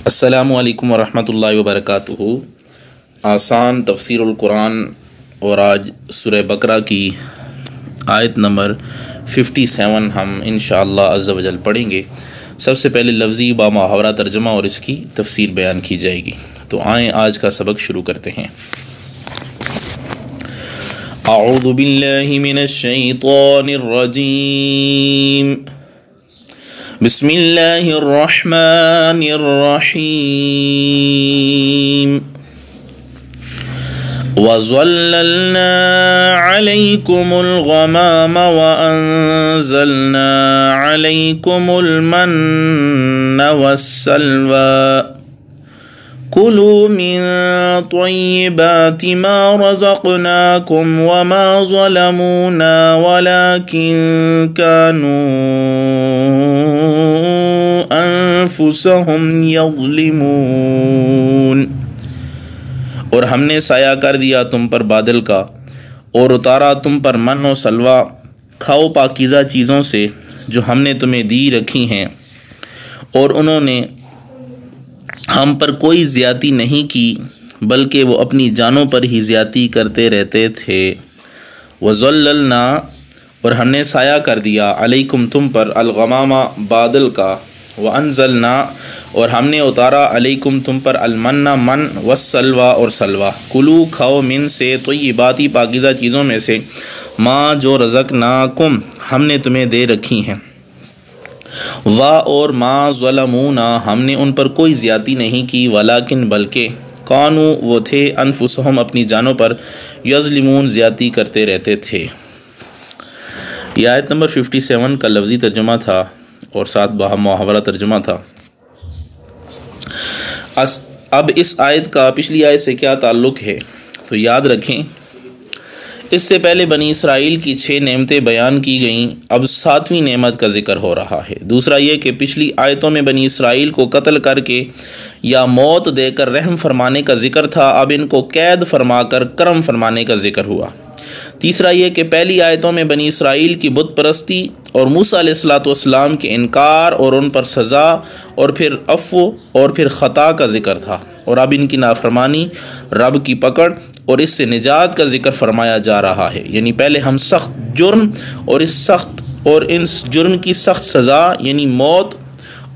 السلام علیکم ورحمۃ اللہ وبرکاتہ۔ آسان تفسیر القرآن اور آج سورہ بقرہ کی آیت نمبر 57 ہم انشاءاللہ عز و جل پڑھیں گے۔ سب سے پہلے لفظی با محاورہ ترجمہ اور اس کی تفسیر بیان کی جائے گی۔ تو آئیں آج کا سبق شروع کرتے ہیں۔ اعوذ باللہ من الشیطان الرجیم، بسم اللہ الرحمن الرحیم۔ وَظَلَّلْنَا عَلَيْكُمُ الْغَمَامَ وَأَنزَلْنَا عَلَيْكُمُ الْمَنَّ وَالسَّلْوَىٰ كُلُوا مِن طَيِّبَاتِ مَا رَزَقْنَاكُمْ وَمَا ظَلَمُونَا وَلَكِن كَانُوا أَنفُسَهُمْ يَظْلِمُونَ۔ اور ہم نے سایہ کر دیا تم پر بادل کا اور اتارا تم پر من و سلوہ، کھاؤ پاکیزہ چیزوں سے جو ہم نے تمہیں دی رکھی ہیں، اور انہوں نے ہم پر کوئی زیادتی نہیں کی بلکہ وہ اپنی جانوں پر ہی زیادتی کرتے رہتے تھے۔ وَظَلَّلْنَا، اور ہم نے سایہ کر دیا، علیکم تم پر، الغمامہ بادل کا، وَأَنزَلْنَا، اور ہم نے اتارا، علیکم تم پر، المن من، والسلوى اور سلوہ، کلو کھاؤ، من سے، طیباتی پاکیزہ چیزوں میں سے، ماں جو رزقناکم ہم نے تمہیں دے رکھی ہیں، اور ما ظلمونا ہم نے ان پر کوئی زیادتی نہیں کی، ولیکن بلکہ، کانو وہ تھے، انفسہم اپنی جانوں پر، یظلمون زیادتی کرتے رہتے تھے۔ یہ آیت نمبر 57 کا لفظی ترجمہ تھا اور ساتھ محاورہ ترجمہ تھا۔ اب اس آیت کا پچھلی آیت سے کیا تعلق ہے تو یاد رکھیں، اس سے پہلے بنی اسرائیل کی 6 نعمتیں بیان کی گئیں، اب 7ویں نعمت کا ذکر ہو رہا ہے۔ دوسرا یہ کہ پچھلی آیتوں میں بنی اسرائیل کو قتل کر کے یا موت دے کر رحم فرمانے کا ذکر تھا، اب ان کو قید فرما کر کرم فرمانے کا ذکر ہوا۔ تیسرا یہ کہ پہلی آیتوں میں بنی اسرائیل کی بت پرستی اور موسیٰ علیہ السلام کے انکار اور ان پر سزا اور پھر عفو اور پھر خطا کا ذکر تھا، اور اب ان کی نافرمانی، رب کی پکڑ اور اس سے نجات کا ذکر فرمایا جا رہا ہے۔ یعنی پہلے ہم سخت جرم اور اس جرم کی سخت سزا یعنی موت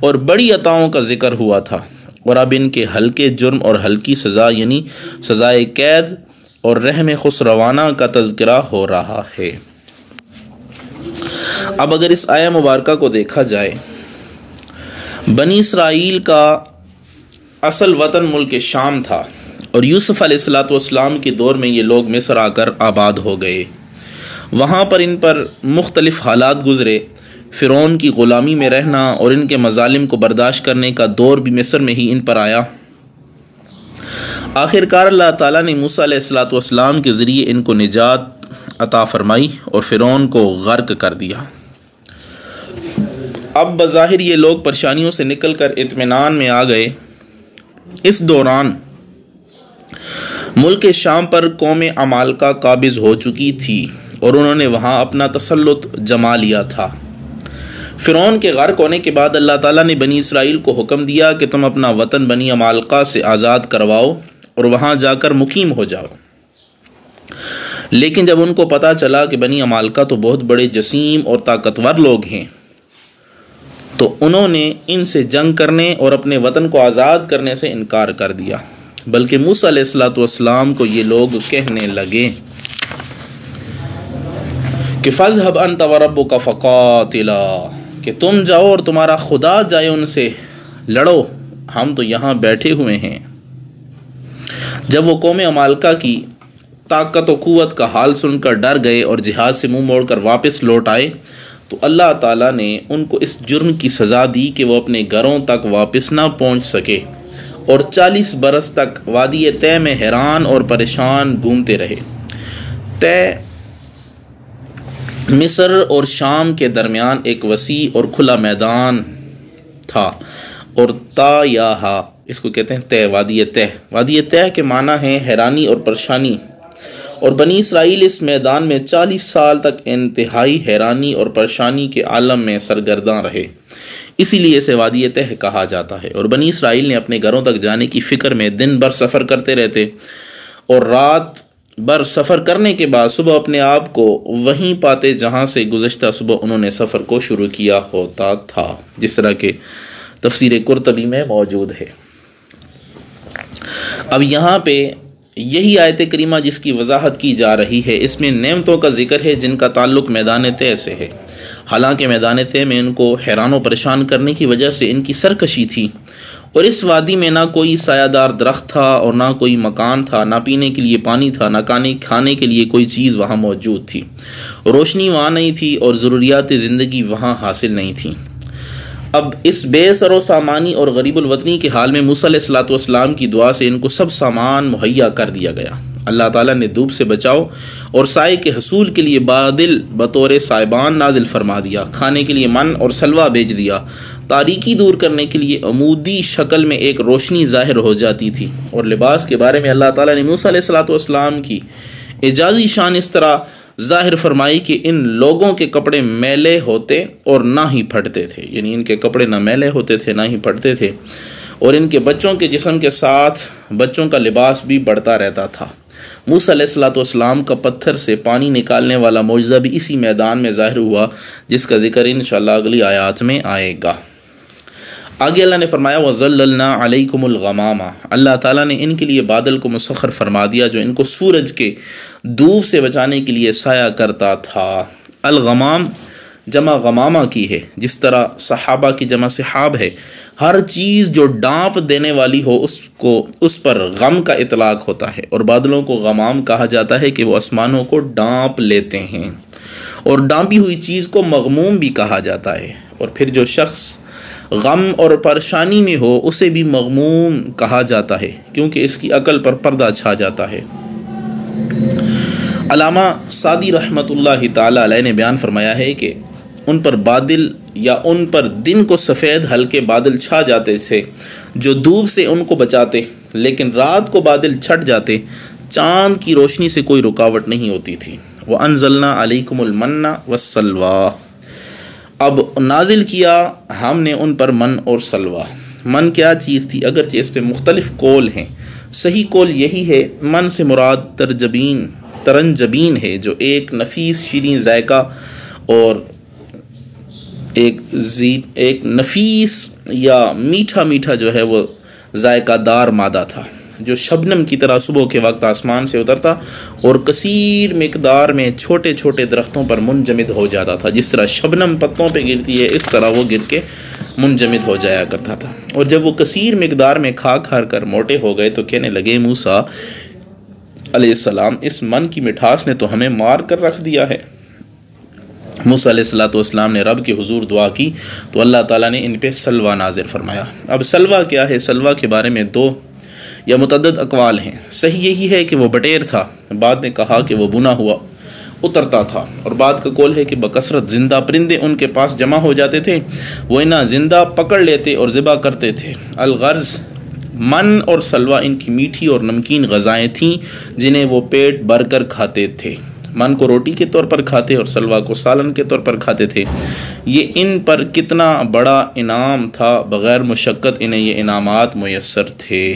اور بڑی عطاؤں کا ذکر ہوا تھا، اور اب ان کے ہلکے جرم اور ہلکی سزا یعنی سزائے قید اور رحم خسروانہ کا تذکرہ ہو رہا ہے۔ اب اگر اس آیہ مبارکہ کو دیکھا جائے، بنی اسرائیل کا اصل وطن ملک شام تھا، اور یوسف علیہ السلام کے دور میں یہ لوگ مصر آ کر آباد ہو گئے۔ وہاں پر ان پر مختلف حالات گزرے، فرعون کی غلامی میں رہنا اور ان کے مظالم کو برداشت کرنے کا دور بھی مصر میں ہی ان پر آیا۔ آخرکار اللہ تعالیٰ نے موسیٰ علیہ السلام کے ذریعے ان کو نجات عطا فرمائی اور فرعون کو غرق کر دیا۔ اب بظاہر یہ لوگ پریشانیوں سے نکل کر اطمینان میں آ گئے۔ اس دوران ملک شام پر قوم عمالقہ قابض ہو چکی تھی اور انہوں نے وہاں اپنا تسلط جما لیا تھا۔ فرعون کے غرق ہونے کے بعد اللہ تعالیٰ نے بنی اسرائیل کو حکم دیا کہ تم اپنا وطن بنی عمالقہ سے آزاد کرواؤ اور وہاں جا کر مقیم ہو جاؤ۔ لیکن جب ان کو پتہ چلا کہ بنی عمالقہ تو بہت بڑے جسیم اور طاقتور لوگ ہیں، تو انہوں نے ان سے جنگ کرنے اور اپنے وطن کو آزاد کرنے سے انکار کر دیا، بلکہ موسیٰ علیہ السلام کو یہ لوگ کہنے لگے کہ فَاذْهَبْ أَنْتَ وَرَبُّكَ فَقَاتِلَا، کہ تم جاؤ اور تمہارا خدا جائے ان سے لڑو، ہم تو یہاں بیٹھے ہوئے ہیں۔ جب وہ قوم عمالقہ کی طاقت و قوت کا حال سن کر ڈر گئے اور جہاد سے منہ موڑ کر واپس لوٹ آئے، تو اللہ تعالیٰ نے ان کو اس جرم کی سزا دی کہ وہ اپنے گھروں تک واپس نہ پہنچ سکے اور 40 برس تک وادی طے میں حیران اور پریشان گھومتے رہے۔ طے مصر اور شام کے درمیان ایک وسیع اور کھلا میدان تھا، اور تا یا ہا اس کو کہتے ہیں طے، وادی طے۔ وادی طے کے معنی ہے حیرانی اور پریشانی، اور بنی اسرائیل اس میدان میں 40 سال تک انتہائی حیرانی اور پریشانی کے عالم میں سرگرداں رہے۔ اسی لیے اسے وادی تہ کہا جاتا ہے۔ اور بنی اسرائیل نے اپنے گھروں تک جانے کی فکر میں دن بھر سفر کرتے رہتے اور رات بھر سفر کرنے کے بعد صبح اپنے آپ کو وہیں پاتے جہاں سے گزشتہ صبح انہوں نے سفر کو شروع کیا ہوتا تھا، جس طرح کہ تفسیر قرطبی میں موجود ہے۔ اب یہاں پہ یہی آیت کریمہ جس کی وضاحت کی جا رہی ہے، اس میں نعمتوں کا ذکر ہے جن کا تعلق میدان طے سے ہے۔ حالانکہ میدان طے میں ان کو حیران و پریشان کرنے کی وجہ سے ان کی سرکشی تھی، اور اس وادی میں نہ کوئی سایہ دار درخت تھا اور نہ کوئی مکان تھا، نہ پینے کے لیے پانی تھا، نہ کھانے کے لیے کوئی چیز وہاں موجود تھی، روشنی وہاں نہیں تھی اور ضروریات زندگی وہاں حاصل نہیں تھیں۔ اب اس بے سر و سامانی اور غریب الوطنی کے حال میں موسیٰ علیہ السلام کی دعا سے ان کو سب سامان مہیا کر دیا گیا۔ اللہ تعالیٰ نے دھوپ سے بچاؤ اور سائے کے حصول کے لیے بادل بطور سائبان نازل فرما دیا، کھانے کے لیے من اور سلوہ بھیج دیا، تاریکی دور کرنے کے لیے عمودی شکل میں ایک روشنی ظاہر ہو جاتی تھی۔ اور لباس کے بارے میں اللہ تعالیٰ نے موسیٰ علیہ السلام کی اعجازی شان اس طرح ظاہر فرمائی کہ ان لوگوں کے کپڑے میلے ہوتے اور نہ ہی پھٹتے تھے، یعنی ان کے کپڑے نہ میلے ہوتے تھے نہ ہی پھٹتے تھے، اور ان کے بچوں کے جسم کے ساتھ بچوں کا لباس بھی بڑھتا رہتا تھا۔ موسیٰ علیہ السلام کا پتھر سے پانی نکالنے والا معجزہ بھی اسی میدان میں ظاہر ہوا، جس کا ذکر انشاءاللہ اگلی آیات میں آئے گا۔ آگے اللہ نے فرمایا وَظَلَّلْنَا عَلَيْكُمُ الْغَمَامَ، اللہ تعالیٰ نے ان کے لیے بادل کو مسخر فرما دیا جو ان کو سورج کے دھوپ سے بچانے کے لیے سایہ کرتا تھا۔ الغمام جمع غمامہ کی ہے، جس طرح صحابہ کی جمع صحاب ہے۔ ہر چیز جو ڈانپ دینے والی ہو اس پر غم کا اطلاق ہوتا ہے، اور بادلوں کو غمام کہا جاتا ہے کہ وہ آسمانوں کو ڈانپ لیتے ہیں، اور ڈانپی ہوئی چیز کو مغموم بھی کہا جاتا ہے۔ اور پھر جو شخص غم اور پریشانی میں ہو اسے بھی مغموم کہا جاتا ہے، کیونکہ اس کی عقل پر پردہ چھا جاتا ہے۔ علامہ سعدی رحمۃ اللہ تعالی علیہ نے بیان فرمایا ہے کہ ان پر بادل یا ان پر دن کو سفید ہلکے بادل چھا جاتے تھے جو دھوپ سے ان کو بچاتے، لیکن رات کو بادل چھٹ جاتے، چاند کی روشنی سے کوئی رکاوٹ نہیں ہوتی تھی۔ وَأَنزَلْنَا عَلَيْكُمُ الْمَنَّ وَالسَّلْوَىٰ، اب نازل کیا ہم نے ان پر من اور سلوہ۔ من کیا چیز تھی؟ اگرچہ اس پہ مختلف قول ہیں، صحیح قول یہی ہے من سے مراد ترنجبین ہے، جو ایک نفیس شیریں ذائقہ اور ایک نفیس یا میٹھا میٹھا جو ہے وہ ذائقہ دار مادہ تھا، جو شبنم کی طرح صبح کے وقت آسمان سے اترتا اور کثیر مقدار میں چھوٹے چھوٹے درختوں پر منجمد ہو جاتا تھا۔ جس طرح شبنم پتوں پہ گرتی ہے اس طرح وہ گر کے منجمد ہو جایا کرتا تھا۔ اور جب وہ کثیر مقدار میں کھا کر موٹے ہو گئے تو کہنے لگے موسیٰ علیہ السلام اس من کی مٹھاس نے تو ہمیں مار کر رکھ دیا ہے۔ موسیٰ علیہ السلام نے رب کے حضور دعا کی تو اللہ تعالیٰ نے ان پہ سلوہ نازل فرمایا۔ اب سلوہ کیا ہے؟ سلوہ کے بارے میں دو یا متعدد اقوال ہیں۔ صحیح یہی ہے کہ وہ بٹیر تھا، بعد نے کہا کہ وہ بنا ہوا اترتا تھا، اور بعد کا قول ہے کہ بکثرت زندہ پرندے ان کے پاس جمع ہو جاتے تھے، وہ انہیں زندہ پکڑ لیتے اور ذبح کرتے تھے۔ الغرض من اور سلوہ ان کی میٹھی اور نمکین غذائیں تھیں جنہیں وہ پیٹ بھر کر کھاتے تھے۔ من کو روٹی کے طور پر کھاتے اور سلوہ کو سالن کے طور پر کھاتے تھے۔ یہ ان پر کتنا بڑا انعام تھا، بغیر مشقت انہیں یہ انعامات میسر تھے۔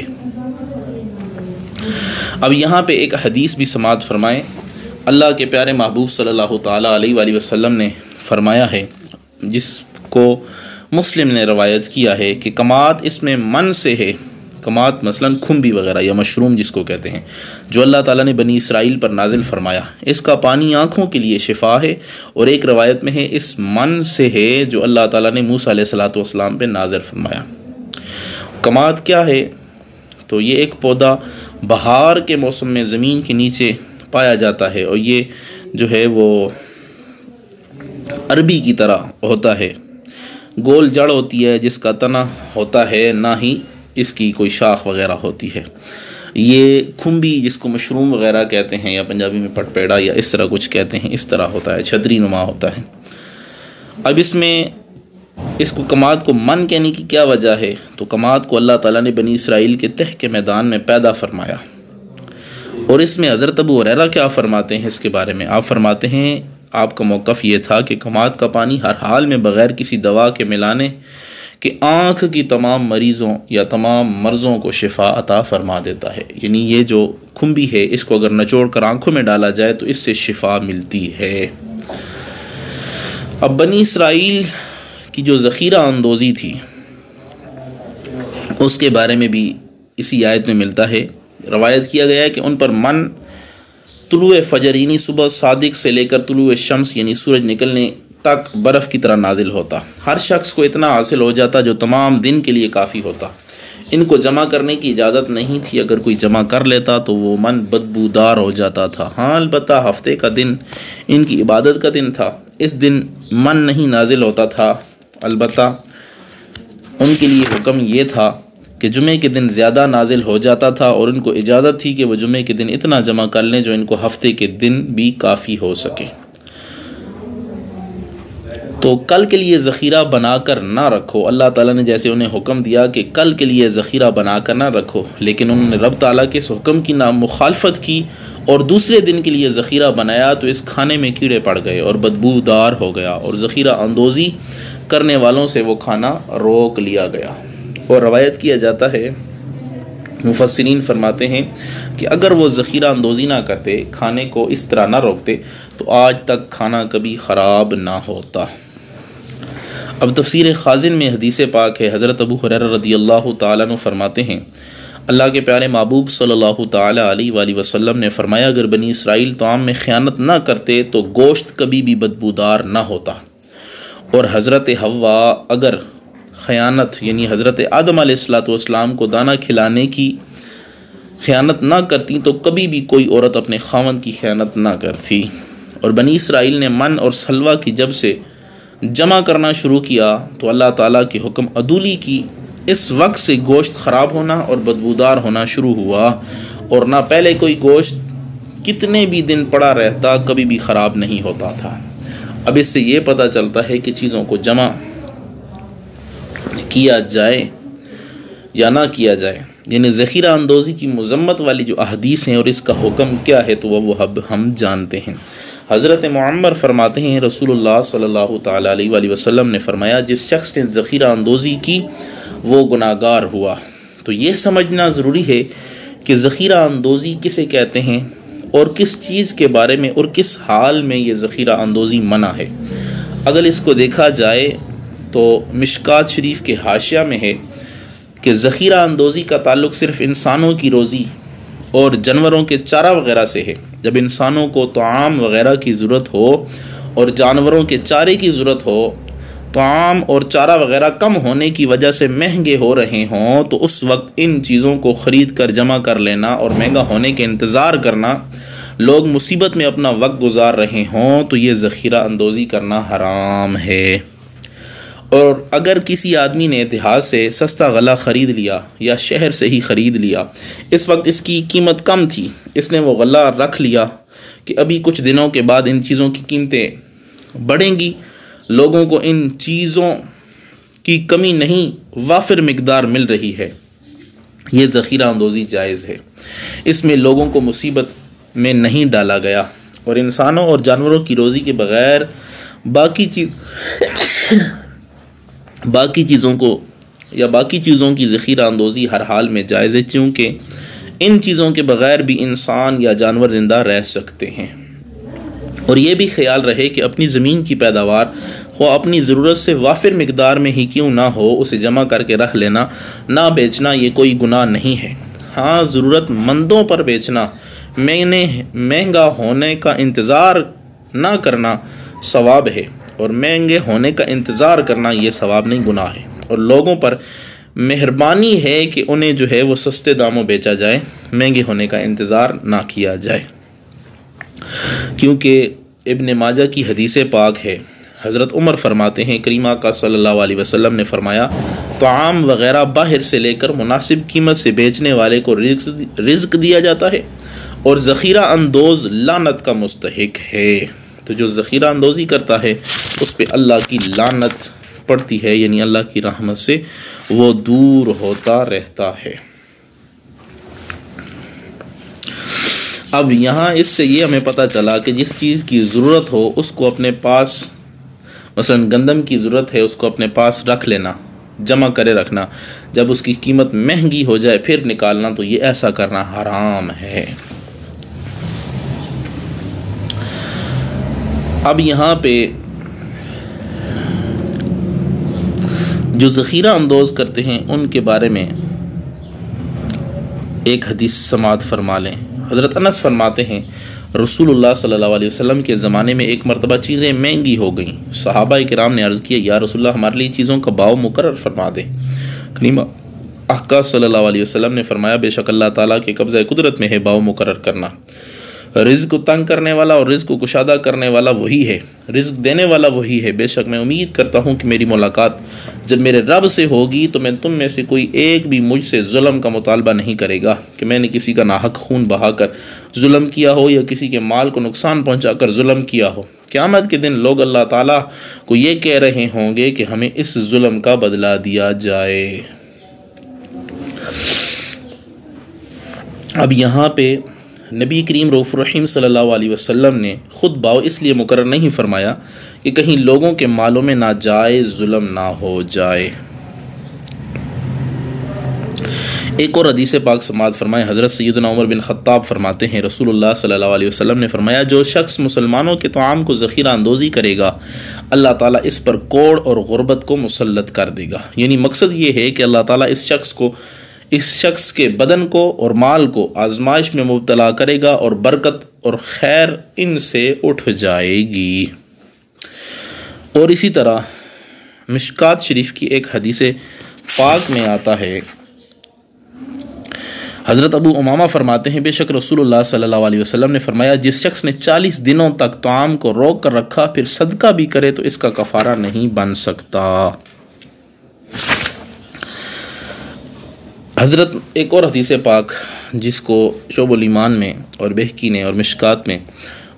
اب یہاں پہ ایک حدیث بھی سماعت فرمائیں۔ اللہ کے پیارے محبوب صلی اللہ تعالیٰ علیہ وآلہ وسلم نے فرمایا ہے، جس کو مسلم نے روایت کیا ہے کہ کمات اس میں من سے ہے، کمات مثلاً کھمبی وغیرہ یا مشروم جس کو کہتے ہیں، جو اللہ تعالیٰ نے بنی اسرائیل پر نازل فرمایا۔ اس کا پانی آنکھوں کے لیے شفا ہے، اور ایک روایت میں ہے اس من سے ہے جو اللہ تعالیٰ نے موسیٰ علیہ السلام پہ نازل فرمایا۔ کمات کیا ہے؟ تو یہ ایک پودا بہار کے موسم میں زمین کے نیچے پایا جاتا ہے، اور یہ جو ہے وہ عربی کی طرح ہوتا ہے، گول جڑ ہوتی ہے جس کا تنا ہوتا ہے، نہ ہی اس کی کوئی شاخ وغیرہ ہوتی ہے۔ یہ کھمبی جس کو مشروم وغیرہ کہتے ہیں یا پنجابی میں پٹ پیڑا یا اس طرح کچھ کہتے ہیں، اس طرح ہوتا ہے، چھتری نما ہوتا ہے۔ اب اس کو کماد کو من کہنے کی کیا وجہ ہے؟ تو کماد کو اللہ تعالیٰ نے بنی اسرائیل کے تہ کے میدان میں پیدا فرمایا، اور اس میں حضرت ابو ہریرہ کیا فرماتے ہیں اس کے بارے میں؟ آپ فرماتے ہیں آپ کا موقف یہ تھا کہ کماد کا پانی ہر حال میں بغیر کسی دوا کے ملانے کہ آنکھ کی تمام مریضوں یا تمام مرضوں کو شفا عطا فرما دیتا ہے. یعنی یہ جو کھمبی ہے اس کو اگر نچوڑ کر آنکھوں میں ڈالا جائے تو اس سے شفا ملتی ہے. اب بنی اسرائیل کی جو ذخیرہ اندوزی تھی اس کے بارے میں بھی اسی آیت میں ملتا ہے. روایت کیا گیا ہے کہ ان پر من طلوع فجر یعنی صبح صادق سے لے کر طلوع شمس یعنی سورج نکلنے تک برف کی طرح نازل ہوتا. ہر شخص کو اتنا حاصل ہو جاتا جو تمام دن کے لیے کافی ہوتا. ان کو جمع کرنے کی اجازت نہیں تھی. اگر کوئی جمع کر لیتا تو وہ من بدبودار ہو جاتا تھا. ہاں البتہ ہفتے کا دن ان کی عبادت کا دن تھا. اس دن من نہیں نازل ہوتا تھا. البتہ ان کے لیے حکم یہ تھا کہ جمعے کے دن زیادہ نازل ہو جاتا تھا اور ان کو اجازت تھی کہ وہ جمعے کے دن اتنا جمع کر لیں جو ان کو ہفتے کے دن بھی کافی ہو سکے. تو کل کے لیے ذخیرہ بنا کر نہ رکھو. اللہ تعالیٰ نے جیسے انہیں حکم دیا کہ کل کے لیے ذخیرہ بنا کر نہ رکھو، لیکن انہوں نے رب تعالیٰ کے اس حکم کی مخالفت کی اور دوسرے دن کے لیے ذخیرہ بنایا تو اس کھانے میں کیڑے پڑ گئے اور بدبودار ہو گیا اور ذخیرہ اندوزی کرنے والوں سے وہ کھانا روک لیا گیا. اور روایت کیا جاتا ہے، مفسرین فرماتے ہیں کہ اگر وہ ذخیرہ اندوزی نہ کرتے، کھانے کو اس طرح نہ روکتے تو آج تک کھانا کبھی خراب نہ ہوتا. اب تفسیر خازن میں حدیث پاک ہے. حضرت ابو ہریرہ رضی اللہ تعالیٰ عنہ فرماتے ہیں اللہ کے پیارے محبوب صلی اللہ تعالیٰ علیہ وآلہ وسلم نے فرمایا اگر بنی اسرائیل طعام میں خیانت نہ کرتے تو گوشت کبھی بھی بدبودار نہ ہوتا. اور حضرت حوا اگر خیانت یعنی حضرت آدم علیہ السلام کو دانہ کھلانے کی خیانت نہ کرتی تو کبھی بھی کوئی عورت اپنے خاوند کی خیانت نہ کرتی. اور بنی اسرائیل نے من اور سلوہ کی جب سے جمع کرنا شروع کیا تو اللہ تعالیٰ کی حکم عدولی کی اس وقت سے گوشت خراب ہونا اور بدبودار ہونا شروع ہوا. اور نہ پہلے کوئی گوشت کتنے بھی دن پڑا رہتا کبھی بھی خراب نہیں ہوتا تھا. اب اس سے یہ پتہ چلتا ہے کہ چیزوں کو جمع کیا جائے یا نہ کیا جائے، یعنی ذخیرہ اندوزی کی مذمت والی جو احادیث ہیں اور اس کا حکم کیا ہے تو وہ اب ہم جانتے ہیں. حضرت معمر فرماتے ہیں رسول اللہ صلی اللہ تعالیٰ علیہ وآلہ وسلم نے فرمایا جس شخص نے ذخیرہ اندوزی کی وہ گناہگار ہوا. تو یہ سمجھنا ضروری ہے کہ ذخیرہ اندوزی کسے کہتے ہیں اور کس چیز کے بارے میں اور کس حال میں یہ ذخیرہ اندوزی منع ہے. اگر اس کو دیکھا جائے تو مشکات شریف کے حاشیہ میں ہے کہ ذخیرہ اندوزی کا تعلق صرف انسانوں کی روزی اور جانوروں کے چارہ وغیرہ سے ہے. جب انسانوں کو طعام وغیرہ کی ضرورت ہو اور جانوروں کے چارے کی ضرورت ہو، طعام اور چارہ وغیرہ کم ہونے کی وجہ سے مہنگے ہو رہے ہوں تو اس وقت ان چیزوں کو خرید کر جمع کر لینا اور مہنگا ہونے کے انتظار کرنا، لوگ مصیبت میں اپنا وقت گزار رہے ہوں تو یہ ذخیرہ اندوزی کرنا حرام ہے. اور اگر کسی آدمی نے اتحاد سے سستا غلہ خرید لیا یا شہر سے ہی خرید لیا، اس وقت اس کی قیمت کم تھی، اس نے وہ غلہ رکھ لیا کہ ابھی کچھ دنوں کے بعد ان چیزوں کی قیمتیں بڑھیں گی، لوگوں کو ان چیزوں کی کمی نہیں وافر مقدار مل رہی ہے، یہ ذخیرہ اندوزی جائز ہے. اس میں لوگوں کو مصیبت میں نہیں ڈالا گیا اور انسانوں اور جانوروں کی روزی کے بغیر باقی چیزوں کی ذخیرہ اندوزی ہر حال میں جائز ہے، چونکہ ان چیزوں کے بغیر بھی انسان یا جانور زندہ رہ سکتے ہیں. اور یہ بھی خیال رہے کہ اپنی زمین کی پیداوار خواہ اپنی ضرورت سے وافر مقدار میں ہی کیوں نہ ہو اسے جمع کر کے رکھ لینا، نہ بیچنا یہ کوئی گناہ نہیں ہے. ہاں ضرورت مندوں پر بیچنا، مہنگا ہونے کا انتظار نہ کرنا ثواب ہے اور مہنگے ہونے کا انتظار کرنا یہ ثواب نہیں، گناہ ہے. اور لوگوں پر مہربانی ہے کہ انہیں جو ہے وہ سستے داموں بیچا جائے، مہنگے ہونے کا انتظار نہ کیا جائے. کیونکہ ابن ماجہ کی حدیث پاک ہے، حضرت عمر فرماتے ہیں کریم آقا صلی اللہ علیہ وسلم نے فرمایا طعام وغیرہ باہر سے لے کر مناسب قیمت سے بیچنے والے کو رزق دیا جاتا ہے اور ذخیرہ اندوز لعنت کا مستحق ہے. تو جو ذخیرہ اندوزی کرتا ہے اس پہ اللہ کی لعنت پڑتی ہے، یعنی اللہ کی رحمت سے وہ دور ہوتا رہتا ہے. اب یہاں اس سے یہ ہمیں پتہ چلا کہ جس چیز کی ضرورت ہو اس کو اپنے پاس، مثلا گندم کی ضرورت ہے اس کو اپنے پاس رکھ لینا، جمع کرے رکھنا، جب اس کی قیمت مہنگی ہو جائے پھر نکالنا، تو یہ ایسا کرنا حرام ہے۔ اب یہاں پہ جو ذخیرہ اندوز کرتے ہیں ان کے بارے میں ایک حدیث سماعت فرما لیں۔ حضرت انس فرماتے ہیں رسول اللہ صلی اللہ علیہ وسلم کے زمانے میں ایک مرتبہ چیزیں مہنگی ہو گئیں۔ صحابہ کرام نے عرض کیا یا رسول اللہ ہمارے لیے چیزوں کا بھاؤ مقرر فرما دیں۔ کریم آقا صلی اللہ علیہ وسلم نے فرمایا بے شک اللہ تعالیٰ کے قبضہ قدرت میں ہے بھاؤ مقرر کرنا۔ رزق کو تنگ کرنے والا اور رزق کو کشادہ کرنے والا وہی ہے، رزق دینے والا وہی ہے۔ بے شک میں امید کرتا ہوں کہ میری ملاقات جب میرے رب سے ہوگی تو میں تم میں سے کوئی ایک بھی مجھ سے ظلم کا مطالبہ نہیں کرے گا کہ میں نے کسی کا ناحق خون بہا کر ظلم کیا ہو یا کسی کے مال کو نقصان پہنچا کر ظلم کیا ہو۔ قیامت کے دن لوگ اللہ تعالیٰ کو یہ کہہ رہے ہوں گے کہ ہمیں اس ظلم کا بدلہ دیا جائے۔ اب یہاں پہ نبی کریم رؤوف الرحیم صلی اللہ علیہ وسلم نے خود بھاؤ اس لیے مقرر نہیں فرمایا کہ کہیں لوگوں کے مالوں میں ناجائز ظلم نہ ہو جائے۔ ایک اور حدیث پاک سماعت فرمائے، حضرت سیدنا عمر بن خطاب فرماتے ہیں رسول اللہ صلی اللہ علیہ وسلم نے فرمایا جو شخص مسلمانوں کے طعام کو ذخیرہ اندوزی کرے گا اللہ تعالیٰ اس پر کوڑ اور غربت کو مسلط کر دے گا۔ یعنی مقصد یہ ہے کہ اللہ تعالیٰ اس شخص کے بدن کو اور مال کو آزمائش میں مبتلا کرے گا اور برکت اور خیر ان سے اٹھ جائے گی۔ اور اسی طرح مشکات شریف کی ایک حدیث پاک میں آتا ہے، حضرت ابو امامہ فرماتے ہیں بے شک رسول اللہ صلی اللہ علیہ وسلم نے فرمایا جس شخص نے 40 دنوں تک طعام کو روک کر رکھا پھر صدقہ بھی کرے تو اس کا کفارہ نہیں بن سکتا۔ حضرت ایک اور حدیث پاک جس کو شعب الایمان میں اور بہقی نے اور مشکات میں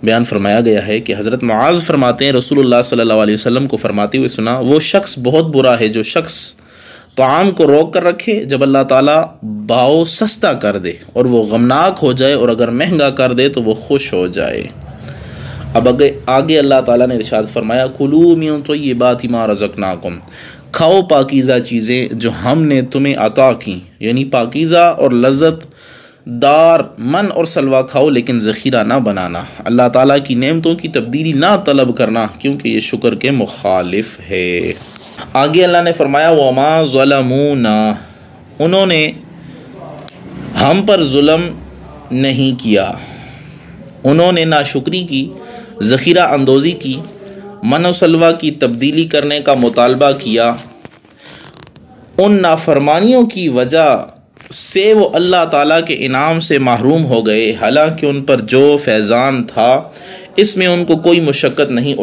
بیان فرمایا گیا ہے کہ حضرت معاذ فرماتے ہیں رسول اللہ صلی اللہ علیہ وسلم کو فرماتے ہوئے سنا وہ شخص بہت برا ہے جو شخص طعام کو روک کر رکھے جب اللہ تعالیٰ بھاؤ سستا کر دے اور وہ غمناک ہو جائے اور اگر مہنگا کر دے تو وہ خوش ہو جائے۔ اب آگے اللہ تعالیٰ نے ارشاد فرمایا کُلُوا مِن طَیِّبَاتِ مَا رَزَقْنَاکُمْ، کھاؤ پاکیزہ چیزیں جو ہم نے تمہیں عطا کی، یعنی پاکیزہ اور لذت دار من اور سلوہ کھاؤ لیکن ذخیرہ نہ بنانا، اللہ تعالیٰ کی نعمتوں کی تبدیلی نہ طلب کرنا کیونکہ یہ شکر کے مخالف ہے۔ آگے اللہ نے فرمایا وَمَا ظَلَمُونَا، انہوں نے ہم پر ظلم نہیں کیا، انہوں نے ناشکری کی، ذخیرہ اندوزی کی، من و سلوہ کی تبدیلی کرنے کا مطالبہ کیا، ان نافرمانیوں کی وجہ سے وہ اللہ تعالیٰ کے انعام سے محروم ہو گئے، حالانکہ ان پر جو فیضان تھا اس میں ان کو کوئی مشقت نہیں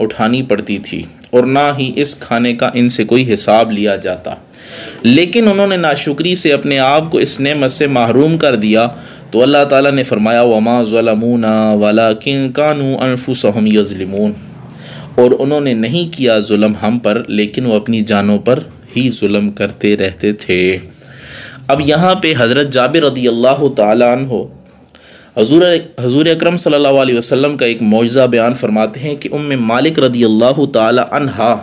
اٹھانی پڑتی تھی اور نہ ہی اس کھانے کا ان سے کوئی حساب لیا جاتا، لیکن انہوں نے ناشکری سے اپنے آپ کو اس نعمت سے محروم کر دیا تو اللہ تعالیٰ نے فرمایا وَمَا ظَلَمُونَا وَلَكِنْ كَانُوا أَنفُسَهُمْ يَظْلِمُونَ، اور انہوں نے نہیں کیا ظلم ہم پر لیکن وہ اپنی جانوں پر ہی ظلم کرتے رہتے تھے۔ اب یہاں پہ حضرت جابر رضی اللہ تعالیٰ عنہ حضور اکرم صلی اللہ علیہ وسلم کا ایک معجزہ بیان فرماتے ہیں کہ ام مالک رضی اللہ تعالیٰ عنہا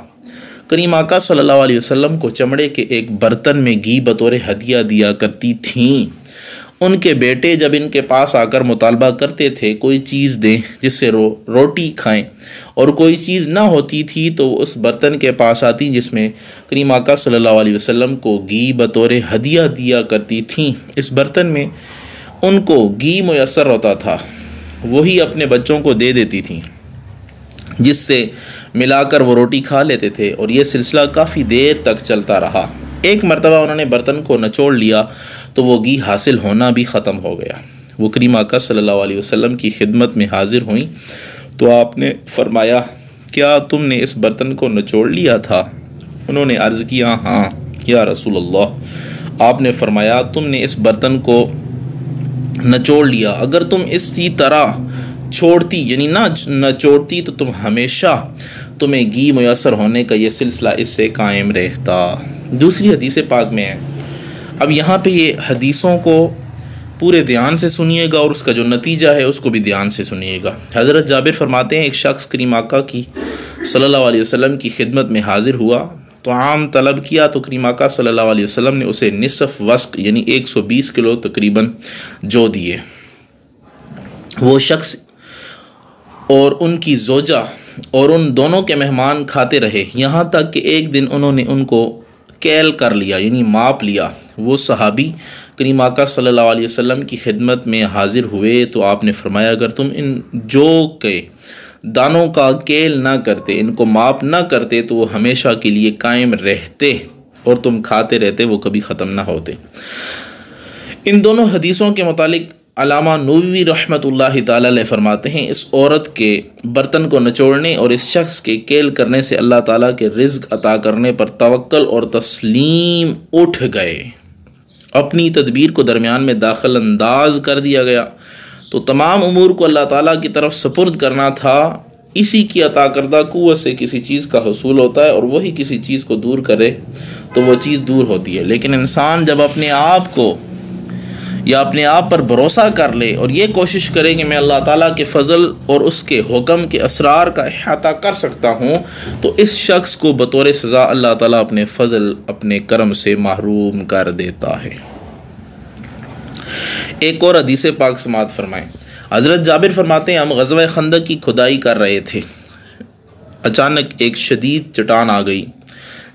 کریم آقا صلی اللہ علیہ وسلم کو چمڑے کے ایک برتن میں گھی بطور ہدیہ دیا کرتی تھیں۔ ان کے بیٹے جب ان کے پاس آ کر مطالبہ کرتے تھے کوئی چیز دیں جس سے روٹی کھائیں اور کوئی چیز نہ ہوتی تھی تو وہ اس برتن کے پاس آتی جس میں کریم آقا صلی اللہ علیہ وسلم کو گھی بطور ہدیہ دیا کرتی تھیں۔ اس برتن میں ان کو گھی میسر ہوتا تھا، وہی اپنے بچوں کو دے دیتی تھیں جس سے ملا کر وہ روٹی کھا لیتے تھے اور یہ سلسلہ کافی دیر تک چلتا رہا۔ ایک مرتبہ انہوں نے برتن کو نچوڑ لیا تو وہ گھی حاصل ہونا بھی ختم ہو گیا۔ وہ کریم آقا صلی اللہ علیہ وسلم کی خدمت میں حاضر ہوئیں تو آپ نے فرمایا کیا تم نے اس برتن کو نچوڑ لیا تھا؟ انہوں نے عرض کیا ہاں یا رسول اللہ۔ آپ نے فرمایا تم نے اس برتن کو نچوڑ لیا، اگر تم اسی طرح چھوڑتی یعنی نہ چھوڑتی تو ہمیشہ تمہیں گھی میسر ہونے کا یہ سلسلہ اس سے قائم رہتا۔ دوسری حدیث پاک میں ہے، اب یہاں پہ یہ حدیثوں کو پورے دھیان سے سنیے گا اور اس کا جو نتیجہ ہے اس کو بھی دھیان سے سنیے گا۔ حضرت جابر فرماتے ہیں ایک شخص کریم آقا کی صلی اللہ علیہ وسلم کی خدمت میں حاضر ہوا تو عام طلب کیا تو کریم آقا صلی اللہ علیہ وسلم نے اسے نصف وسق یعنی 120 کلو تقریباً جو دیے۔ وہ شخص اور ان کی زوجہ اور ان دونوں کے مہمان کھاتے رہے، یہاں تک کہ ایک دن انہوں نے ان کو کیل کر لیا یعنی ماپ لیا۔ وہ صحابی کریم آقا صلی اللہ علیہ وسلم کی خدمت میں حاضر ہوئے تو آپ نے فرمایا اگر تم ان جو کے دانوں کا کیل نہ کرتے، ان کو ماپ نہ کرتے تو وہ ہمیشہ کے لیے قائم رہتے اور تم کھاتے رہتے، وہ کبھی ختم نہ ہوتے۔ ان دونوں حدیثوں کے متعلق علامہ نووی رحمۃ اللہ تعالی علیہ فرماتے ہیں اس عورت کے برتن کو نچوڑنے اور اس شخص کے کیل کرنے سے اللہ تعالیٰ کے رزق عطا کرنے پر توکل اور تسلیم اٹھ گئے۔ اپنی تدبیر کو درمیان میں داخل انداز کر دیا گیا تو تمام امور کو اللہ تعالیٰ کی طرف سپرد کرنا تھا۔ اسی کی عطا کردہ قوت سے کسی چیز کا حصول ہوتا ہے اور وہی کسی چیز کو دور کرے تو وہ چیز دور ہوتی ہے۔ لیکن انسان جب اپنے آپ کو یا اپنے آپ پر بھروسہ کر لے اور یہ کوشش کرے کہ میں اللہ تعالیٰ کے فضل اور اس کے حکم کے اسرار کا احاطہ کر سکتا ہوں، تو اس شخص کو بطور سزا اللہ تعالیٰ اپنے فضل اپنے کرم سے محروم کر دیتا ہے۔ ایک اور حدیث پاک سماعت فرمائیں۔ حضرت جابر فرماتے ہیں ہم غزوہ خندق کی کھدائی کر رہے تھے، اچانک ایک شدید چٹان آ گئی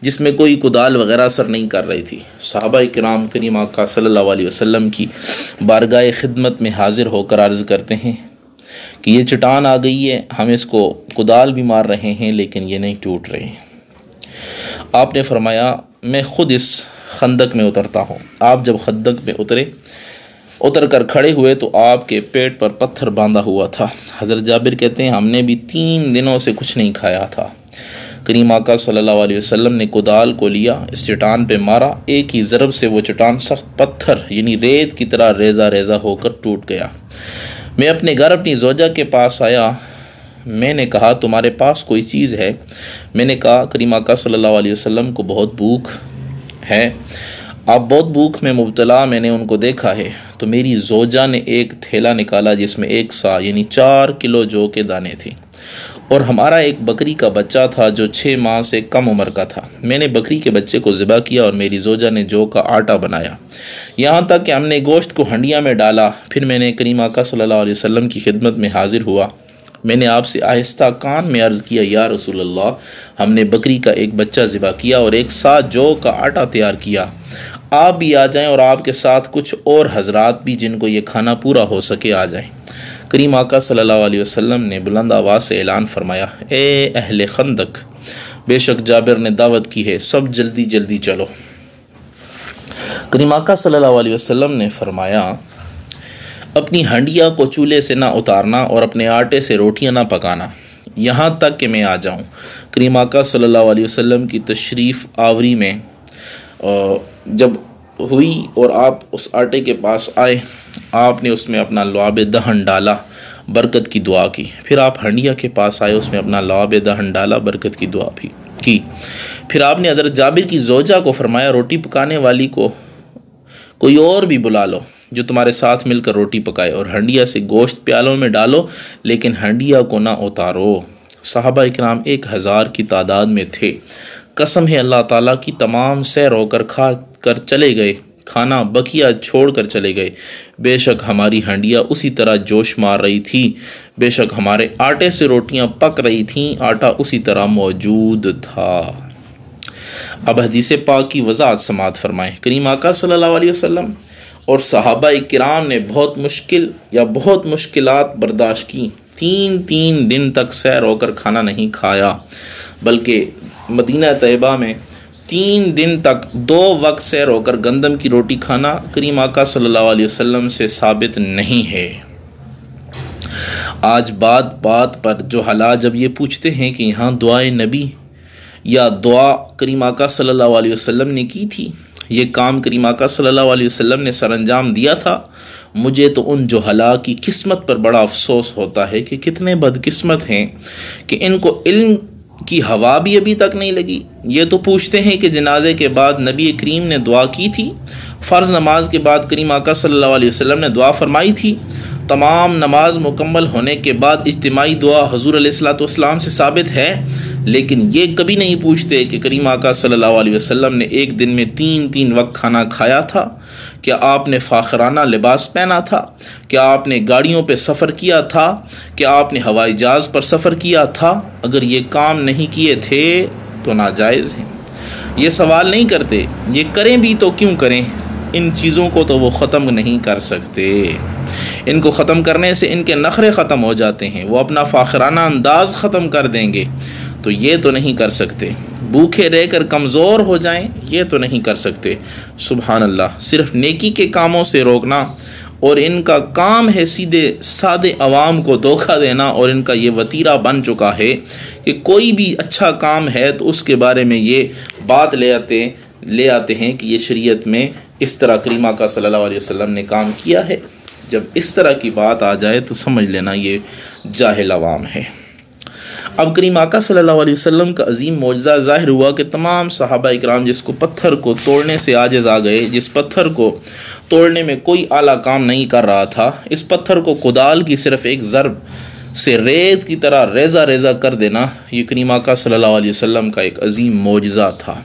جس میں کوئی کدال وغیرہ اثر نہیں کر رہی تھی۔ صحابہ کرام کریم آقا صلی اللہ علیہ وسلم کی بارگاہ خدمت میں حاضر ہو کر عرض کرتے ہیں کہ یہ چٹان آ گئی ہے، ہم اس کو کدال بھی مار رہے ہیں لیکن یہ نہیں ٹوٹ رہے۔ آپ نے فرمایا میں خود اس خندق میں اترتا ہوں۔ آپ جب خندق میں اتر کر کھڑے ہوئے تو آپ کے پیٹ پر پتھر باندھا ہوا تھا۔ حضرت جابر کہتے ہیں ہم نے بھی 3 دنوں سے کچھ نہیں کھایا تھا۔ کریم آقا صلی اللہ علیہ وسلم نے کدال کو لیا، اس چٹان پہ مارا، ایک ہی ضرب سے وہ چٹان سخت پتھر یعنی ریت کی طرح ریزہ ریزہ ہو کر ٹوٹ گیا۔ میں اپنے گھر اپنی زوجہ کے پاس آیا، میں نے کہا تمہارے پاس کوئی چیز ہے؟ میں نے کہا کریم آقا صلی اللہ علیہ وسلم کو بہت بھوک ہے، آپ بہت بھوک میں مبتلا، میں نے ان کو دیکھا ہے۔ تو میری زوجہ نے ایک تھیلا نکالا جس میں 1 سا یعنی 4 کلو جو کے دانے تھے، اور ہمارا ایک بکری کا بچہ تھا جو 6 ماہ سے کم عمر کا تھا۔ میں نے بکری کے بچے کو ذبح کیا اور میری زوجہ نے جو کا آٹا بنایا، یہاں تک کہ ہم نے گوشت کو ہنڈیا میں ڈالا۔ پھر میں نے کریم آقا صلی اللہ علیہ وسلم کی خدمت میں حاضر ہوا، میں نے آپ سے آہستہ کان میں عرض کیا یا رسول اللہ، ہم نے بکری کا ایک بچہ ذبح کیا اور 1 سا جو کا آٹا تیار کیا، آپ بھی آ جائیں اور آپ کے ساتھ کچھ اور حضرات بھی جن کو یہ کھانا پورا ہو سکے آ جائیں۔ کریم آقا صلی اللہ علیہ وسلم نے بلند آواز سے اعلان فرمایا اے اہل خندق، بے شک جابر نے دعوت کی ہے، سب جلدی جلدی چلو۔ کریم آقا صلی اللہ علیہ وسلم نے فرمایا اپنی ہنڈیا کو چولہے سے نہ اتارنا اور اپنے آٹے سے روٹیاں نہ پکانا یہاں تک کہ میں آ جاؤں۔ کریم آقا صلی اللہ علیہ وسلم کی تشریف آوری میں جب ہوئی اور آپ اس آٹے کے پاس آئے، آپ نے اس میں اپنا لعاب دہن ڈالا، برکت کی دعا کی۔ پھر آپ ہنڈیا کے پاس آئے، اس میں اپنا لعاب دہن ڈالا، برکت کی دعا بھی کی۔ پھر آپ نے حضرت جابر کی زوجہ کو فرمایا روٹی پکانے والی کو کوئی اور بھی بلا لو جو تمہارے ساتھ مل کر روٹی پکائے، اور ہنڈیا سے گوشت پیالوں میں ڈالو لیکن ہنڈیا کو نہ اتارو۔ صحابہ اکرام 1000 کی تعداد میں تھے۔ قسم ہے اللہ تعالیٰ کی، تمام سیر ہو کر کھا کر چلے گئے، کھانا بقیہ چھوڑ کر چلے گئے۔ بے شک ہماری ہنڈیا اسی طرح جوش مار رہی تھی، بے شک ہمارے آٹے سے روٹیاں پک رہی تھیں، آٹا اسی طرح موجود تھا۔ اب حدیث پاک کی وضاحت سماعت فرمائیں۔ کریم آقا صلی اللہ علیہ وسلم اور صحابہ کرام نے بہت مشکل یا بہت مشکلات برداشت کی، 3 دن تک سیر ہو کر کھانا نہیں کھایا، بلکہ مدینہ طیبہ میں 3 دن تک 2 وقت سیر ہو کر گندم کی روٹی کھانا کریم آقا صلی اللہ علیہ وسلم سے ثابت نہیں ہے۔ آج بات پر جو حالات جب یہ پوچھتے ہیں کہ یہاں دعائے نبی یا دعا کریم آقا صلی اللہ علیہ وسلم نے کی تھی، یہ کام کریم آقا صلی اللہ علیہ وسلم نے سر انجام دیا تھا، مجھے تو ان جہلا کی قسمت پر بڑا افسوس ہوتا ہے کہ کتنے بدقسمت ہیں کہ ان کو علم کی ہوا بھی ابھی تک نہیں لگی۔ یہ تو پوچھتے ہیں کہ جنازے کے بعد نبی کریم نے دعا کی تھی، فرض نماز کے بعد کریم آقا صلی اللہ علیہ وسلم نے دعا فرمائی تھی، تمام نماز مکمل ہونے کے بعد اجتماعی دعا حضور علیہ الصلوۃ والسلام سے ثابت ہے، لیکن یہ کبھی نہیں پوچھتے کہ کریم آقا صلی اللہ علیہ وسلم نے ایک دن میں 3 وقت کھانا کھایا تھا، کیا آپ نے فاخرانہ لباس پہنا تھا، کیا آپ نے گاڑیوں پہ سفر کیا تھا، کیا آپ نے ہوائی جہاز پر سفر کیا تھا۔ اگر یہ کام نہیں کیے تھے تو ناجائز ہیں۔ یہ سوال نہیں کرتے، یہ کریں بھی تو کیوں کریں، ان چیزوں کو تو وہ ختم نہیں کر سکتے۔ ان کو ختم کرنے سے ان کے نخرے ختم ہو جاتے ہیں، وہ اپنا فاخرانہ انداز ختم کر دیں گے، تو یہ تو نہیں کر سکتے۔ بھوکے رہ کر کمزور ہو جائیں، یہ تو نہیں کر سکتے۔ سبحان اللہ، صرف نیکی کے کاموں سے روکنا، اور ان کا کام ہے سیدھے سادے عوام کو دھوکہ دینا، اور ان کا یہ وتیرہ بن چکا ہے کہ کوئی بھی اچھا کام ہے تو اس کے بارے میں یہ بات لے آتے ہیں کہ یہ شریعت میں اس طرح کریم آقا صلی اللہ علیہ وسلم نے کام کیا ہے۔ جب اس طرح کی بات آ جائے تو سمجھ لینا یہ جاہل عوام ہے۔ اب کریم آقا صلی اللہ علیہ وسلم کا عظیم معجزہ ظاہر ہوا کہ تمام صحابہ اکرام جس کو پتھر کو توڑنے سے عاجز آ گئے، جس پتھر کو توڑنے میں کوئی اعلیٰ کام نہیں کر رہا تھا، اس پتھر کو کدال کی صرف ایک ضرب سے ریت کی طرح ریزہ ریزہ کر دینا، یہ کریم آقا صلی اللہ علیہ وسلم کا ایک عظیم معجزہ تھا۔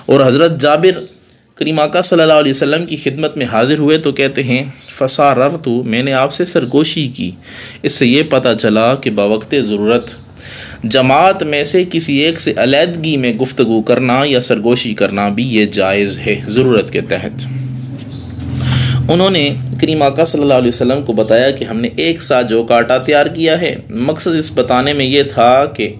اور حضرت جابر کریم آقا صلی اللہ علیہ وسلم کی خدمت میں حاضر ہوئے تو کہتے ہیں فساررت، میں نے آپ سے سرگوشی کی، اس سے یہ پتہ چلا کہ بوقت ضرورت جماعت میں سے کسی ایک سے علیحدگی میں گفتگو کرنا یا سرگوشی کرنا بھی یہ جائز ہے ضرورت کے تحت۔ انہوں نے کریم آقا صلی اللہ علیہ وسلم کو بتایا کہ ہم نے 1 سا جو کا آٹا تیار کیا ہے، مقصد اس بتانے میں یہ تھا کہ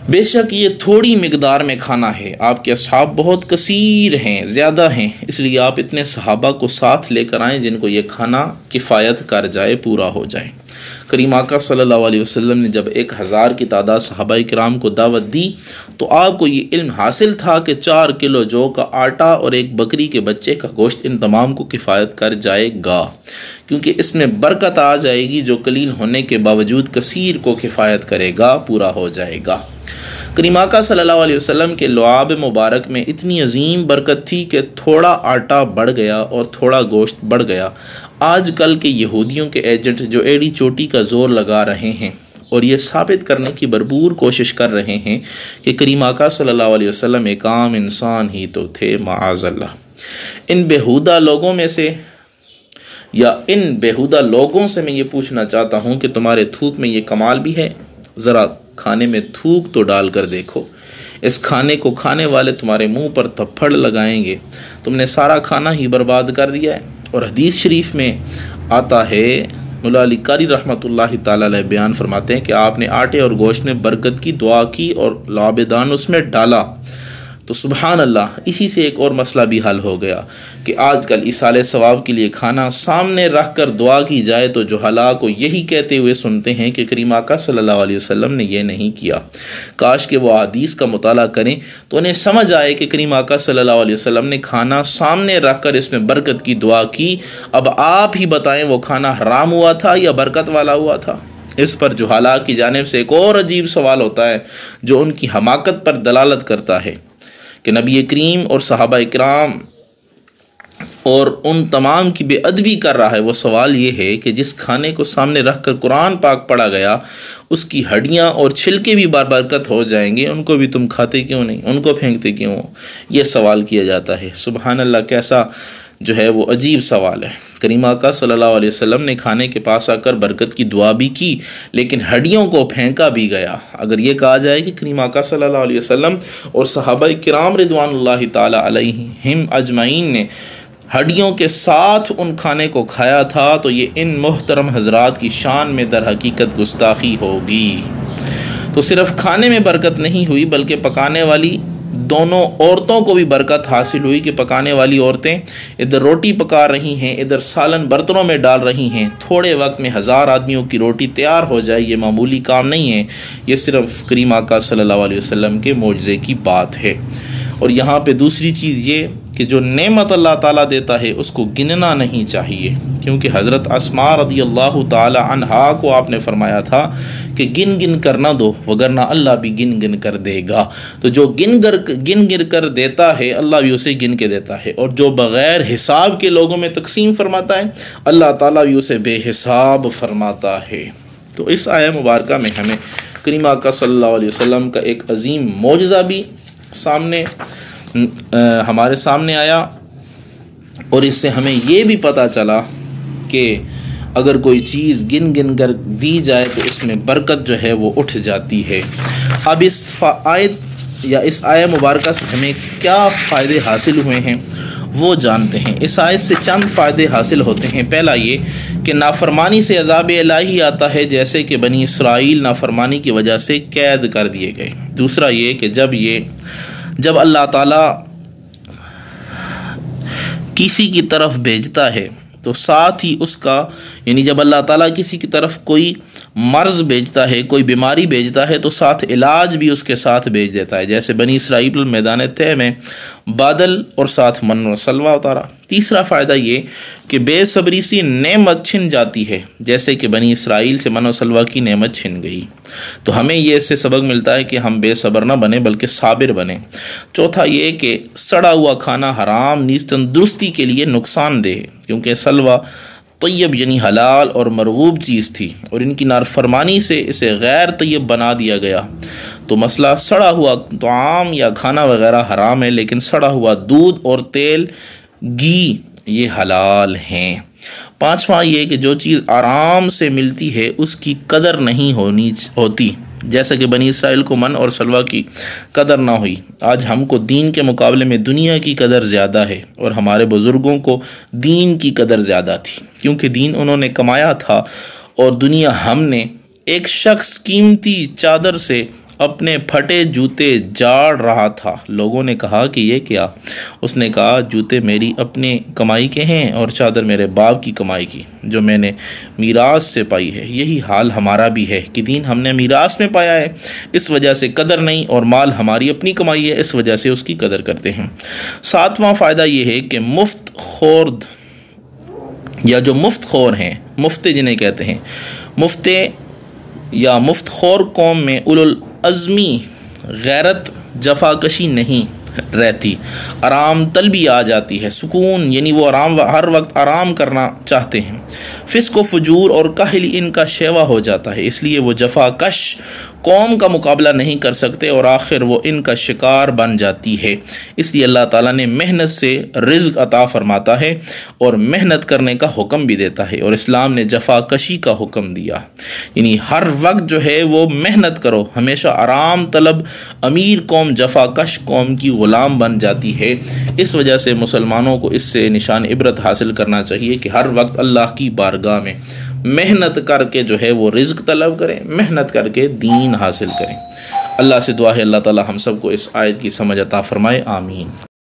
بے شک یہ تھوڑی مقدار میں کھانا ہے، آپ کے اصحاب بہت کثیر ہیں، زیادہ ہیں، اس لیے آپ اتنے صحابہ کو ساتھ لے کر آئیں جن کو یہ کھانا کفایت کر جائے، پورا ہو جائے۔ کریم آقا صلی اللہ علیہ وسلم نے جب 1000 کی تعداد صحابہ کرام کو دعوت دی تو آپ کو یہ علم حاصل تھا کہ 4 کلو جو کا آٹا اور 1 بکری کے بچے کا گوشت ان تمام کو کفایت کر جائے گا، کیونکہ اس میں برکت آ جائے گی جو قلیل ہونے کے باوجود کثیر کو کفایت کرے گا، پورا ہو جائے گا۔ کریم آقا صلی اللہ علیہ وسلم کے لعاب مبارک میں اتنی عظیم برکت تھی کہ تھوڑا آٹا بڑھ گیا اور تھوڑا گوشت بڑھ گیا۔ آج کل کے یہودیوں کے ایجنٹ جو ایڑی چوٹی کا زور لگا رہے ہیں اور یہ ثابت کرنے کی بھرپور کوشش کر رہے ہیں کہ کریم آقا صلی اللہ علیہ وسلم ایک عام انسان ہی تو تھے، معاذ اللہ، ان بےہودہ لوگوں میں سے یا ان بےہودہ لوگوں سے میں یہ پوچھنا چاہتا ہوں کہ تمہارے تھوک میں یہ کمال بھی ہے؟ ذرا کھانے میں تھوک تو ڈال کر دیکھو، اس کھانے کو کھانے والے تمہارے منہ پر تھپڑ لگائیں گے، تم نے سارا کھانا ہی برباد کر دیا ہے۔ اور حدیث شریف میں آتا ہے، مولا علی قاری رحمۃ اللہ تعالی علیہ بیان فرماتے ہیں کہ آپ نے آٹے اور گوشت میں برکت کی دعا کی اور لعاب دان اس میں ڈالا، تو سبحان اللہ، اسی سے ایک اور مسئلہ بھی حل ہو گیا کہ آج کل ایصال ثواب کے لیے کھانا سامنے رکھ کر دعا کی جائے تو جو ہلاک کو یہی کہتے ہوئے سنتے ہیں کہ کریم آقا صلی اللہ علیہ وسلم نے یہ نہیں کیا۔ کاش کہ وہ حدیث کا مطالعہ کریں تو انہیں سمجھ آئے کہ کریم آقا صلی اللہ علیہ وسلم نے کھانا سامنے رکھ کر اس میں برکت کی دعا کی۔ اب آپ ہی بتائیں وہ کھانا حرام ہوا تھا یا برکت والا ہوا تھا؟ اس پر جو ہلاک کی جانب سے ایک اور عجیب سوال ہوتا ہے جو ان کی حماقت پر دلالت کرتا ہے کہ نبی کریم اور صحابہ اکرام اور ان تمام کی بے ادبی کر رہا ہے۔ وہ سوال یہ ہے کہ جس کھانے کو سامنے رکھ کر قرآن پاک پڑھا گیا اس کی ہڈیاں اور چھلکے بھی برکت ہو جائیں گے، ان کو بھی تم کھاتے کیوں نہیں، ان کو پھینکتے کیوں ہو؟ یہ سوال کیا جاتا ہے۔ سبحان اللہ، کیسا جو ہے وہ عجیب سوال ہے۔ کریم آقا صلی اللہ علیہ وسلم نے کھانے کے پاس آ کر برکت کی دعا بھی کی لیکن ہڈیوں کو پھینکا بھی گیا۔ اگر یہ کہا جائے کہ کریم آقا صلی اللہ علیہ وسلم اور صحابہ کرام رضوان اللہ تعالی علیہم اجمعین نے ہڈیوں کے ساتھ ان کھانے کو کھایا تھا تو یہ ان محترم حضرات کی شان میں در حقیقت گستاخی ہوگی۔ تو صرف کھانے میں برکت نہیں ہوئی بلکہ پکانے والی دونوں عورتوں کو بھی برکت حاصل ہوئی کہ پکانے والی عورتیں ادھر روٹی پکا رہی ہیں، ادھر سالن برتنوں میں ڈال رہی ہیں، تھوڑے وقت میں 1000 آدمیوں کی روٹی تیار ہو جائے، یہ معمولی کام نہیں ہے، یہ صرف کریم آقا صلی اللہ علیہ وسلم کے معجزے کی بات ہے۔ اور یہاں پہ دوسری چیز یہ کہ جو نعمت اللہ تعالیٰ دیتا ہے اس کو گننا نہیں چاہیے، کیونکہ حضرت اسماء رضی اللہ تعالی عنہا کو آپ نے فرمایا تھا کہ گن گن کر نہ دو وگرنہ اللہ بھی گن گن کر دے گا۔ تو جو گن گر کر دیتا ہے اللہ بھی اسے گن کے دیتا ہے، اور جو بغیر حساب کے لوگوں میں تقسیم فرماتا ہے اللہ تعالیٰ بھی اسے بے حساب فرماتا ہے۔ تو اس آیہ مبارکہ میں ہمیں کریم آقا صلی اللہ علیہ وسلم کا ایک عظیم معجزہ بھی ہمارے سامنے آیا، اور اس سے ہمیں یہ بھی پتہ چلا کہ اگر کوئی چیز گن گن کر دی جائے تو اس میں برکت جو ہے وہ اٹھ جاتی ہے۔ اب اس آیت مبارکہ سے ہمیں کیا فائدے حاصل ہوئے ہیں وہ جانتے ہیں۔ اس آیت سے چند فائدے حاصل ہوتے ہیں۔ پہلا یہ کہ نافرمانی سے عذاب الہی آتا ہے، جیسے کہ بنی اسرائیل نافرمانی کی وجہ سے قید کر دیے گئے۔ دوسرا یہ کہ جب اللہ تعالیٰ کسی کی طرف بھیجتا ہے تو ساتھ ہی اس کا، یعنی جب اللہ تعالیٰ کسی کی طرف کوئی مرض بھیجتا ہے، کوئی بیماری بھیجتا ہے، تو ساتھ علاج بھی اس کے ساتھ بھیج دیتا ہے، جیسے بنی اسرائیل میدان طے میں بادل اور ساتھ من و سلوہ اتارا۔ تیسرا فائدہ یہ کہ بے صبری سے نعمت چھن جاتی ہے، جیسے کہ بنی اسرائیل سے من و سلوہ کی نعمت چھن گئی۔ تو ہمیں یہ اس سے سبق ملتا ہے کہ ہم بے صبر نہ بنیں بلکہ صابر بنیں۔ چوتھا یہ کہ سڑا ہوا کھانا حرام نیز تندرستی کے لیے نقصان دہ ہے، کیونکہ سلوہ طیب یعنی حلال اور مرغوب چیز تھی، اور ان کی نافرمانی سے اسے غیر طیب بنا دیا گیا۔ تو مسئلہ سڑا ہوا طعام یا کھانا وغیرہ حرام ہے، لیکن سڑا ہوا دودھ اور تیل، گھی یہ حلال ہیں۔ پانچواں یہ کہ جو چیز آرام سے ملتی ہے اس کی قدر نہیں ہوتی، جیسا کہ بنی اسرائیل کو من اور سلوہ کی قدر نہ ہوئی۔ آج ہم کو دین کے مقابلے میں دنیا کی قدر زیادہ ہے، اور ہمارے بزرگوں کو دین کی قدر زیادہ تھی، کیونکہ دین انہوں نے کمایا تھا، اور دنیا ہم نے۔ ایک شخص قیمتی چادر سے اپنے پھٹے جوتے جاڑ رہا تھا۔ لوگوں نے کہا کہ یہ کیا؟ اس نے کہا جوتے میری اپنی کمائی کے ہیں اور چادر میرے باپ کی کمائی کی جو میں نے میراث سے پائی ہے۔ یہی حال ہمارا بھی ہے کہ دین ہم نے میراث میں پایا ہے، اس وجہ سے قدر نہیں، اور مال ہماری اپنی کمائی ہے، اس وجہ سے اس کی قدر کرتے ہیں۔ ساتواں فائدہ یہ ہے کہ مفت خورد یا جو مفت خور ہیں، مفتے جنہیں کہتے ہیں، مفتے یا مفت خور قوم میں اولوالعزمی غیرت جفاکشی نہیں رہتی، آرام طلبی آ جاتی ہے، سکون، یعنی وہ ہر وقت آرام کرنا چاہتے ہیں۔ فسق و فجور اور کاہلی ان کا شیوا ہو جاتا ہے، اس لیے وہ جفاکش قوم کا مقابلہ نہیں کر سکتے، اور آخر وہ ان کا شکار بن جاتی ہے۔ اس لیے اللہ تعالیٰ نے محنت سے رزق عطا فرماتا ہے اور محنت کرنے کا حکم بھی دیتا ہے، اور اسلام نے جفاکشی کا حکم دیا، یعنی ہر وقت جو ہے وہ محنت کرو، ہمیشہ آرام طلب امیر قوم جفاکش قوم کی غلام بن جاتی ہے۔ اس وجہ سے مسلمانوں کو اس سے نشان عبرت حاصل کرنا چاہیے کہ ہر وقت اللہ کی بارگاہ میں محنت کر کے جو ہے وہ رزق طلب کریں، محنت کر کے دین حاصل کریں۔ اللہ سے دعا ہے اللہ تعالی ہم سب کو اس آیت کی سمجھ عطا فرمائے، آمین۔